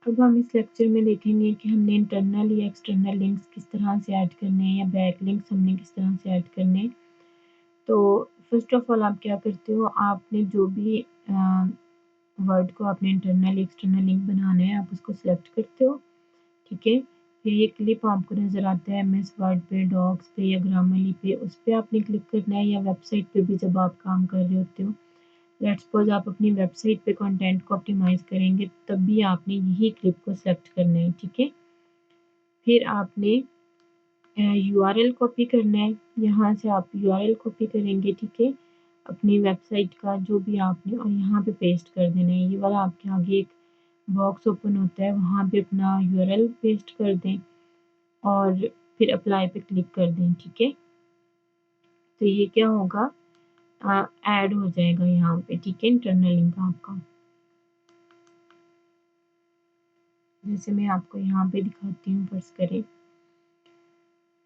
अब हम इस लेक्चर में देखेंगे कि हमने इंटरनल या एक्सटर्नल लिंक्स किस तरह से ऐड करने हैं या बैक लिंक्स हमने किस तरह से ऐड करने हैं। तो फर्स्ट ऑफ ऑल आप क्या करते हो, आपने जो भी वर्ड को आपने इंटरनल एक्सटर्नल लिंक बनाना है आप उसको सिलेक्ट करते हो, ठीक है। फिर ये क्लिप आपको नज़र आता है एमएस वर्ड पे, डॉक्स पे या ग्रामरली पे, उस पर आपने क्लिक करना है, या वेबसाइट पे भी जब आप काम कर रहे होते हो। लेट्स सपोज आप अपनी वेबसाइट पे कंटेंट को ऑप्टिमाइज़ करेंगे तब भी आपने यही क्लिप को सिलेक्ट करना है, ठीक है। फिर आपने यूआरएल कॉपी करना है, यहाँ से आप यूआरएल कॉपी करेंगे, ठीक है, अपनी वेबसाइट का जो भी आपने, और यहाँ पे पेस्ट कर देना है। ये वाला आपके आगे एक बॉक्स ओपन होता है, वहाँ पे अपना यूआरएल पेस्ट कर दें और फिर अप्लाई पे क्लिक कर दें, ठीक है। तो ये क्या होगा, ऐड हो जाएगा यहाँ पे, ठीक है, इंटरनल लिंक आपका। जैसे मैं आपको यहाँ पे दिखाती हूँ, फर्ज करें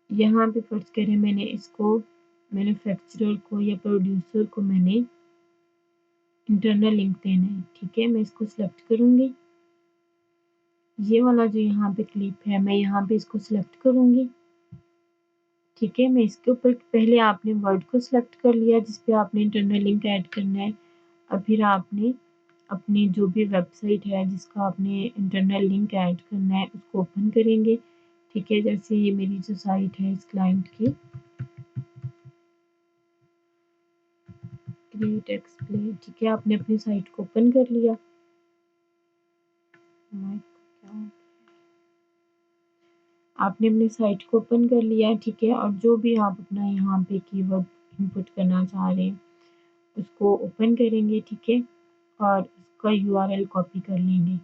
यहाँ पे फर्ज करें मैंने इसको मैन्युफैक्चरर को या प्रोड्यूसर को मैंने इंटरनल लिंक देना है, ठीक है। मैं इसको सिलेक्ट करूँगी, ये वाला जो यहाँ पे क्लिप है मैं यहाँ पे इसको सिलेक्ट करूँगी, ठीक है। मैं इसके ऊपर पहले आपने वर्ड को सिलेक्ट कर लिया जिस पे आपने इंटरनल लिंक ऐड करना है, और फिर आपने अपनी जो भी वेबसाइट है जिसका आपने इंटरनल लिंक ऐड करना है उसको ओपन करेंगे, ठीक है। जैसे ये मेरी जो साइट है इस क्लाइंट की क्रिएट एक्सप्लेन, ठीक है, आपने अपनी साइट को ओपन कर लिया। आपने अपनी साइट को ओपन कर लिया, ठीक है, और जो भी आप अपना यहाँ पे कीवर्ड इनपुट करना चाह रहे हैं उसको ओपन करेंगे, ठीक है, और उसका यूआरएल कॉपी कर लेंगे।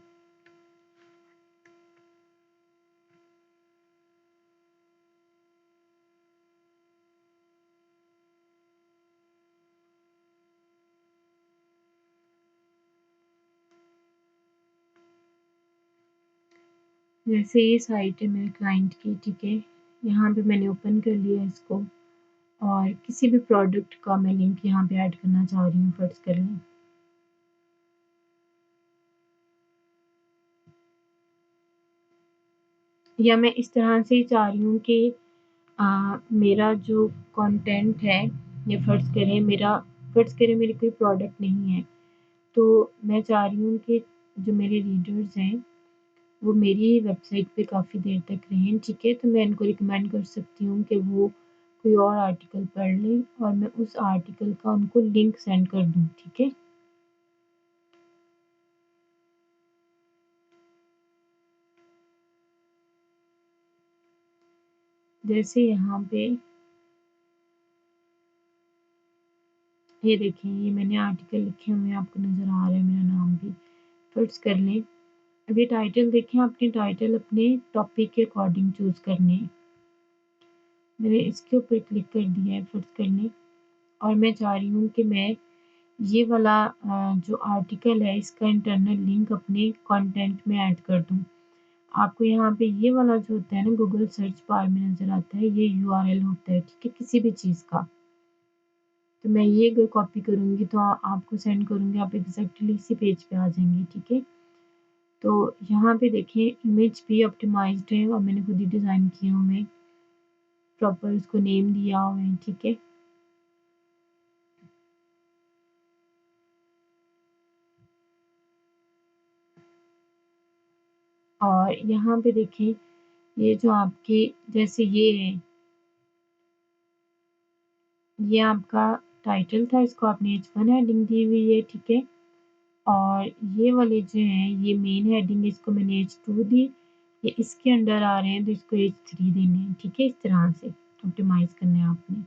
जैसे ये साइट है मेरे क्लाइंट की, ठीक है, यहाँ पे मैंने ओपन कर लिया इसको, और किसी भी प्रोडक्ट का मैं लिंक यहाँ पे ऐड करना चाह रही हूँ, फर्ज कर लें। या मैं इस तरह से चाह रही हूँ कि मेरा जो कंटेंट है, ये फर्ज करें मेरी कोई प्रोडक्ट नहीं है, तो मैं चाह रही हूँ कि जो मेरे रीडर्स हैं वो मेरी वेबसाइट पे काफ़ी देर तक रहें, ठीक है। तो मैं इनको रिकमेंड कर सकती हूँ कि वो कोई और आर्टिकल पढ़ लें और मैं उस आर्टिकल का उनको लिंक सेंड कर दूँ, ठीक है। जैसे यहाँ पे ये देखें, ये मैंने आर्टिकल लिखे हुए हैं, आपको नज़र आ रहा है मेरा नाम भी, फर्ज कर लें। अब ये टाइटल देखें, अपने टाइटल अपने टॉपिक के अकॉर्डिंग चूज़ करने हैं। मैंने इसके ऊपर क्लिक कर दिया है फर्ज करने, और मैं चाह रही हूँ कि मैं ये वाला जो आर्टिकल है इसका इंटरनल लिंक अपने कंटेंट में ऐड कर दूँ। आपको यहाँ पे ये वाला जो होता है ना गूगल सर्च बार में नज़र आता है, ये यूआरएल होता है, ठीक है, किसी भी चीज़ का। तो मैं ये अगर कॉपी करूँगी तो आपको सेंड करूँगी, आप एग्जैक्टली इसी पेज पे आ जाएंगे, ठीक है। तो यहाँ पे देखें इमेज भी ऑप्टिमाइज्ड है और मैंने खुद ही डिज़ाइन किए हुए हैं, प्रॉपर उसको नेम दिया हुआ है, ठीक है। और यहाँ पे देखें ये जो आपके जैसे ये है, ये आपका टाइटल था, इसको आपने H1 हेडिंग दी हुई है, ठीक है। और ये वाले जो हैं ये मेन हेडिंग, इसको मैंने H2 दी, ये इसके अंडर आ रहे हैं तो इसको H3 देने हैं, ठीक है। इस तरह से ऑप्टिमाइज़ करना है आपने।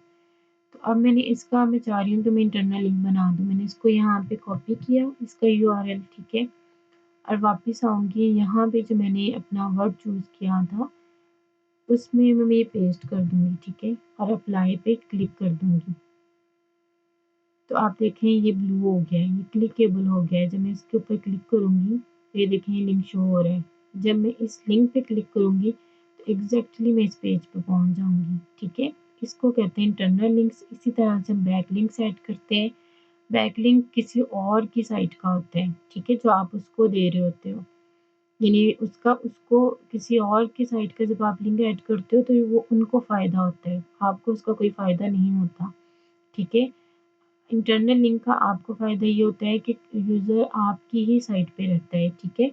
तो अब मैंने इसका मैं चाह रही हूँ तो मैं इंटरनल लिंक बना दूँ, मैंने इसको यहाँ पे कॉपी किया इसका यूआरएल, ठीक है, और वापस आऊँगी यहाँ पे जो मैंने अपना वर्ड चूज़ किया था उसमें मैं ये पेस्ट कर दूँगी, ठीक है, और अप्लाई पे क्लिक कर दूँगी। तो आप देखें ये ब्लू हो गया है, ये क्लिकेबल हो गया है। जब मैं इसके ऊपर क्लिक करूँगी तो ये देखें ये लिंक शो हो रहा है। जब मैं इस लिंक पे क्लिक करूँगी तो एग्जैक्टली मैं इस पेज पे पहुँच जाऊँगी, ठीक है। इसको कहते हैं इंटरनल लिंक्स। इसी तरह से हम बैक लिंक्स ऐड करते हैं। बैक लिंक किसी और की साइट का होता है, ठीक है, जो आप उसको दे रहे होते हो। یعنی اس کو کسی اور کی سائٹ کا جب آپ لنک ایڈ کرتے ہو تو وہ ان کو فائدہ ہوتا ہے، آپ کو اس کا کوئی فائدہ نہیں ہوتا، ٹھیک ہے؟ انٹرنل لنک کا آپ کو فائدہ یہ ہوتا ہے کہ یوزر آپ کی ہی سائٹ پہ رہتا ہے، ٹھیک ہے؟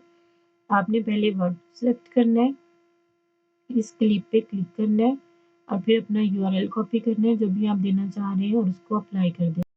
آپ نے پہلے ورڈ سلیکٹ کرنا ہے، اس کلپ پہ کلک کرنا ہے اور پھر اپنا URL کاپی کرنا ہے جو بھی آپ دینا چاہ رہے ہیں اور اس کو اپلائی کر دیں۔